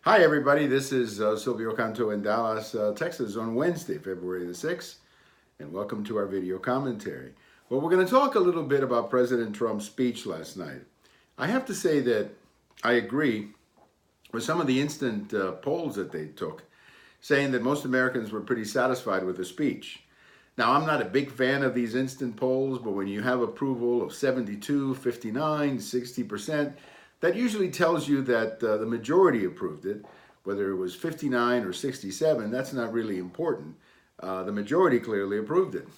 Hi, everybody. This is Silvio Canto in Dallas, Texas on Wednesday, February the 6th, and welcome to our video commentary. Well, we're going to talk a little bit about President Trump's speech last night. I have to say that I agree with some of the instant polls that they took, saying that most Americans were pretty satisfied with the speech. Now, I'm not a big fan of these instant polls, but when you have approval of 72, 59, 60%, that usually tells you that the majority approved it. Whether it was 59 or 67, that's not really important. The majority clearly approved it.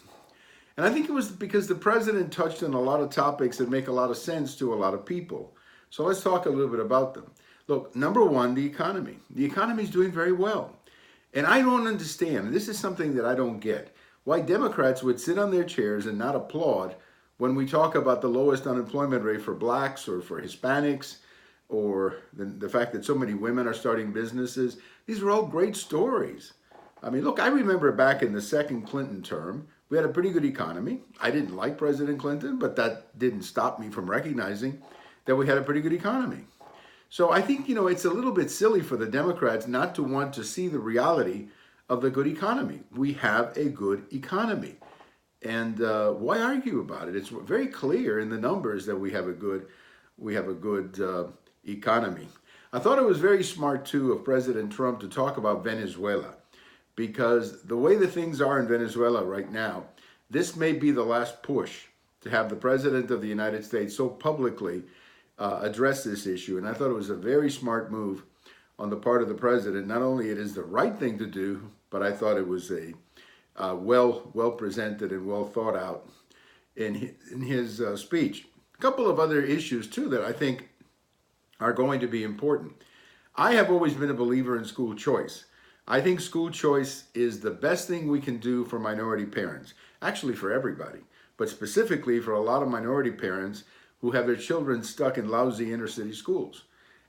And I think it was because the president touched on a lot of topics that make a lot of sense to a lot of people. So let's talk a little bit about them. Look, number one, the economy. The economy is doing very well. And I don't understand, and this is something that I don't get, why Democrats would sit on their chairs and not applaud when we talk about the lowest unemployment rate for blacks or for Hispanics, or the fact that so many women are starting businesses. These are all great stories. I mean, look, I remember back in the second Clinton term, we had a pretty good economy. I didn't like President Clinton, but that didn't stop me from recognizing that we had a pretty good economy. So I think, it's a little bit silly for the Democrats not to want to see the reality of the good economy. We have a good economy. And why argue about it? It's very clear in the numbers that we have a good economy. I thought it was very smart too of President Trump to talk about Venezuela, because the way the things are in Venezuela right now, this may be the last push to have the President of the United States so publicly address this issue. And I thought it was a very smart move on the part of the president. Not only it is the right thing to do, but I thought it was a well presented and well thought out in his speech. A couple of other issues too that I think are going to be important. I have always been a believer in school choice. I think school choice is the best thing we can do for minority parents, actually for everybody, but specifically for a lot of minority parents who have their children stuck in lousy inner city schools.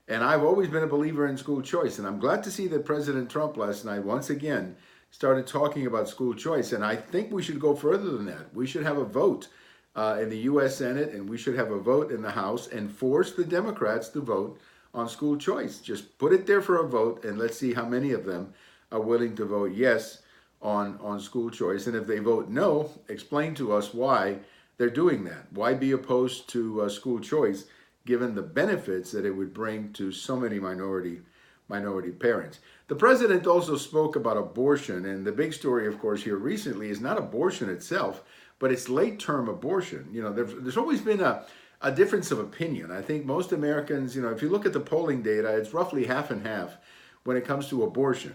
And I've always been a believer in school choice, and I'm glad to see that President Trump last night once again started talking about school choice. And I think we should go further than that. We should have a vote in the U.S. Senate, and we should have a vote in the House and force the Democrats to vote on school choice. Just put it there for a vote, and let's see how many of them are willing to vote yes on school choice. And if they vote no, explain to us why they're doing that. Why be opposed to school choice, given the benefits that it would bring to so many minority parents? The president also spoke about abortion, and the big story, of course, here recently is not abortion itself, but it's late-term abortion. There's always been a difference of opinion. I think most Americans, if you look at the polling data, it's roughly half and half when it comes to abortion.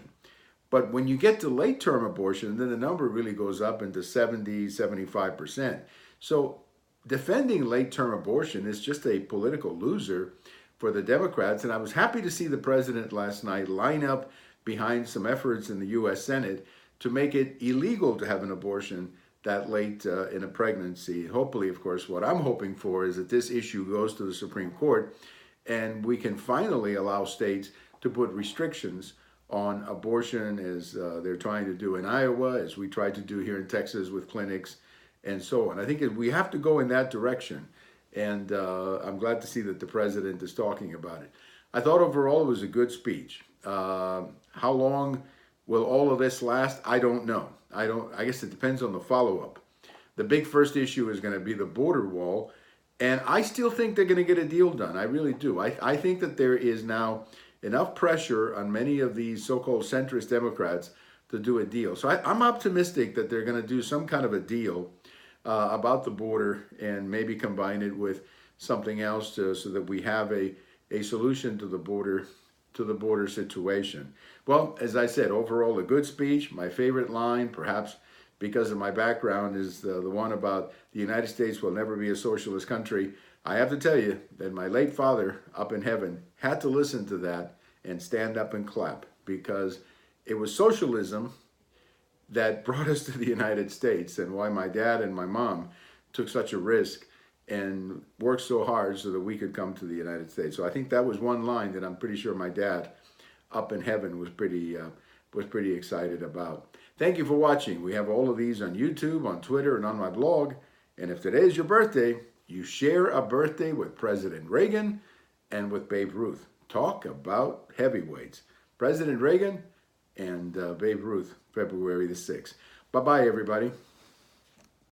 But when you get to late-term abortion, then the number really goes up into 70, 75%. So defending late-term abortion is just a political loser for the Democrats. And I was happy to see the president last night line up behind some efforts in the U.S. Senate to make it illegal to have an abortion that late in a pregnancy. Hopefully, of course, what I'm hoping for is that this issue goes to the Supreme Court and we can finally allow states to put restrictions on abortion, as they're trying to do in Iowa, as we tried to do here in Texas with clinics, and so on. I think we have to go in that direction, and I'm glad to see that the president is talking about it. I thought overall it was a good speech. How long will all of this last? I don't know. I guess it depends on the follow-up. The big first issue is going to be the border wall, and I still think they're going to get a deal done. I really do. I think that there is now enough pressure on many of these so-called centrist Democrats to do a deal. So I'm optimistic that they're going to do some kind of a deal about the border and maybe combine it with something else so that we have a solution to the border situation. Well, as I said, overall a good speech. My favorite line, perhaps because of my background, is the one about the United States will never be a socialist country. I have to tell you that my late father up in heaven had to listen to that and stand up and clap, because it was socialism that brought us to the United States, and why my dad and my mom took such a risk and worked so hard so that we could come to the United States. So I think that was one line that I'm pretty sure my dad up in heaven was pretty excited about. Thank you for watching. We have all of these on YouTube, on Twitter, and on my blog. And if today is your birthday, you share a birthday with President Reagan and with Babe Ruth. Talk about heavyweights. President Reagan and Babe Ruth, February the 6th. Bye-bye, everybody.